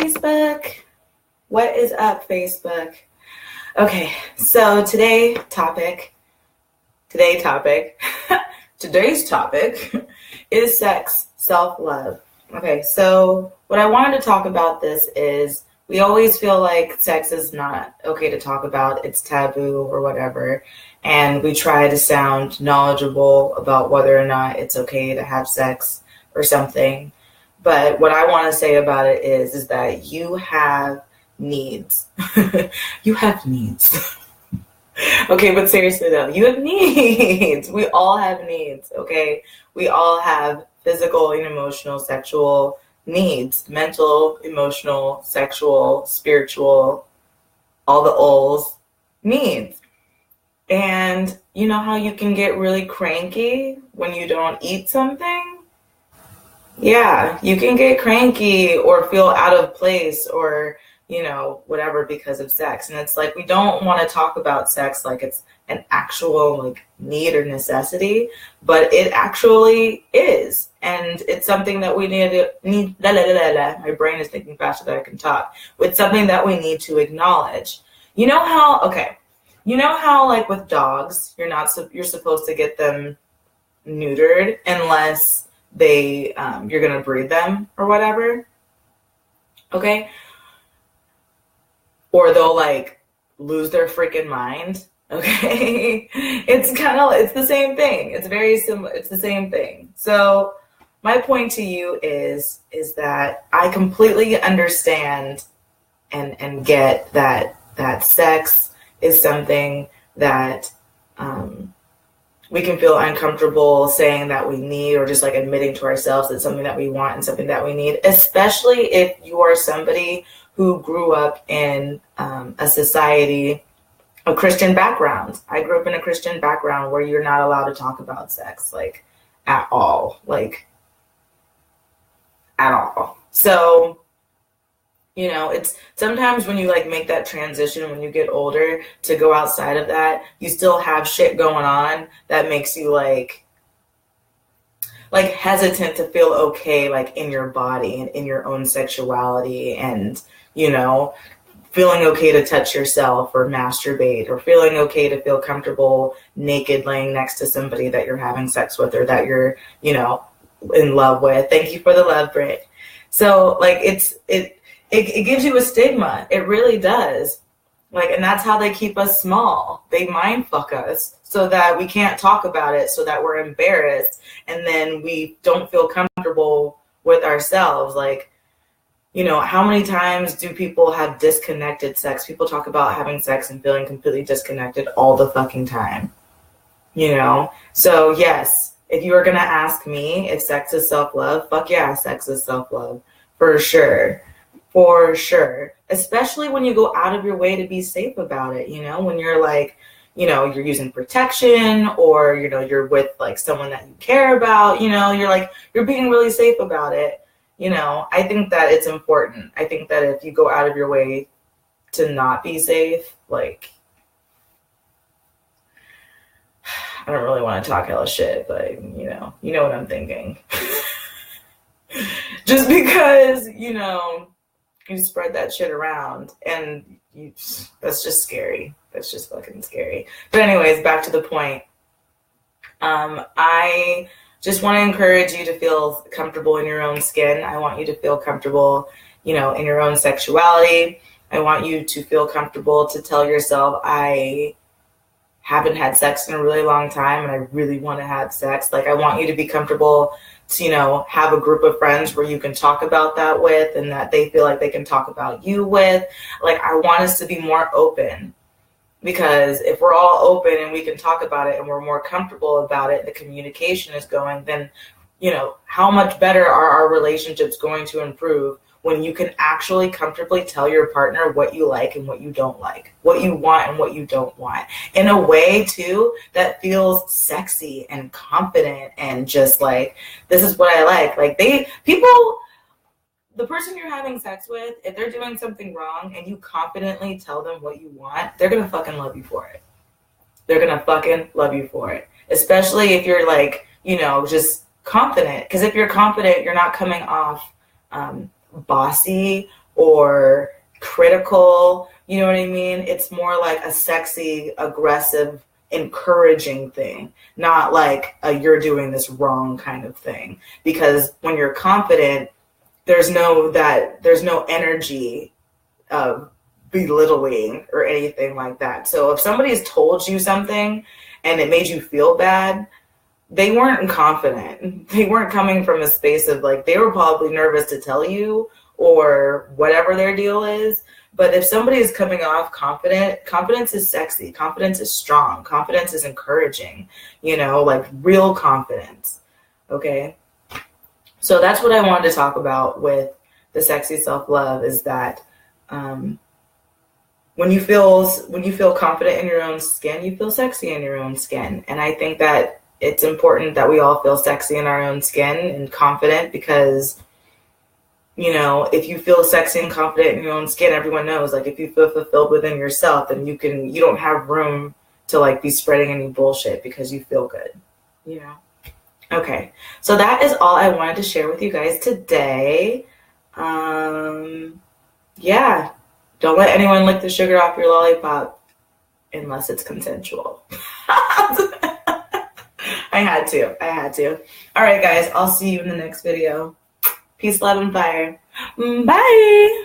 Facebook? What is up, Facebook? Okay, so today's topic is sex, self-love. Okay, so what I wanted to talk about this is we always feel like sex is not okay to talk about, it's taboo or whatever, and we try to sound knowledgeable about whether or not it's okay to have sex or something. But what I want to say about it is that you have needs. You have needs. Okay, but seriously though, you have needs. We all have needs, okay? We all have physical and emotional, sexual needs. Mental, emotional, sexual, spiritual, all the O's needs. And you know how you can get really cranky when you don't eat something? Yeah, you can get cranky or feel out of place or, you know, whatever because of sex. And it's like, we don't want to talk about sex like it's an actual like need or necessity, but it actually is. And it's something that we need. My brain is thinking faster than I can talk. It's something that we need to acknowledge. You know how like with dogs, you're supposed to get them neutered unless you're gonna breed them or whatever, okay? Or they'll like lose their freaking mind, okay? It's the same thing. It's very similar. It's the same thing. So my point to you is that I completely understand and get that sex is something that we can feel uncomfortable saying that we need, or just like admitting to ourselves that something that we want and something that we need, especially if you are somebody who grew up in a society, a Christian background. I grew up in a Christian background where you're not allowed to talk about sex, like at all, like at all. So, you know, it's sometimes when you like make that transition when you get older to go outside of that, you still have shit going on that makes you like hesitant to feel okay, like in your body and in your own sexuality, and, you know, feeling okay to touch yourself or masturbate, or feeling okay to feel comfortable naked laying next to somebody that you're having sex with or that you're, you know, in love with. Thank you for the love, Britt. So like it gives you a stigma. It really does. Like, and that's how they keep us small. They mind fuck us so that we can't talk about it, so that we're embarrassed, and then we don't feel comfortable with ourselves. Like, you know, how many times do people have disconnected sex? People talk about having sex and feeling completely disconnected all the fucking time, you know? So yes, if you were gonna ask me if sex is self-love, fuck yeah, sex is self-love, for sure. For sure. Especially when you go out of your way to be safe about it, you know, when you're like, you know, you're using protection, or, you know, you're with like someone that you care about, you know, you're being really safe about it. You know, I think that it's important. I think that if you go out of your way to not be safe, like, I don't really want to talk hella shit, but you know what I'm thinking. Just because, you know, you spread that shit around, and that's just scary. That's just fucking scary. But anyways, back to the point. I just want to encourage you to feel comfortable in your own skin. I want you to feel comfortable, you know, in your own sexuality. I want you to feel comfortable to tell yourself, I haven't had sex in a really long time and I really want to have sex. Like, I want you to be comfortable to, you know, have a group of friends where you can talk about that with, and that they feel like they can talk about you with. Like, I want us to be more open, because if we're all open and we can talk about it and we're more comfortable about it, the communication is going, then, you know, how much better are our relationships going to improve when you can actually comfortably tell your partner what you like and what you don't like, what you want and what you don't want, in a way too that feels sexy and confident, and just like, this is what I like. Like, the person you're having sex with, if they're doing something wrong and you confidently tell them what you want, they're gonna fucking love you for it. They're gonna fucking love you for it. Especially if you're like, you know, just confident. Because if you're confident, you're not coming off bossy or critical. You know what I mean? It's more like a sexy, aggressive, encouraging thing, not like a you're doing this wrong kind of thing. Because when you're confident, there's no energy of belittling or anything like that. So if somebody's told you something and it made you feel bad, they weren't confident. They weren't coming from a space of like, they were probably nervous to tell you or whatever their deal is. But if somebody is coming off confident, confidence is sexy. Confidence is strong. Confidence is encouraging, like real confidence. Okay. So that's what I wanted to talk about with the sexy self-love, is that when you feel confident in your own skin, you feel sexy in your own skin. And I think that it's important that we all feel sexy in our own skin and confident, because, if you feel sexy and confident in your own skin, everyone knows, like, if you feel fulfilled within yourself, then you don't have room to like be spreading any bullshit because you feel good, Okay. So that is all I wanted to share with you guys today. Yeah. Don't let anyone lick the sugar off your lollipop unless it's consensual. I had to. All right, guys. I'll see you in the next video. Peace, love, and fire. Bye.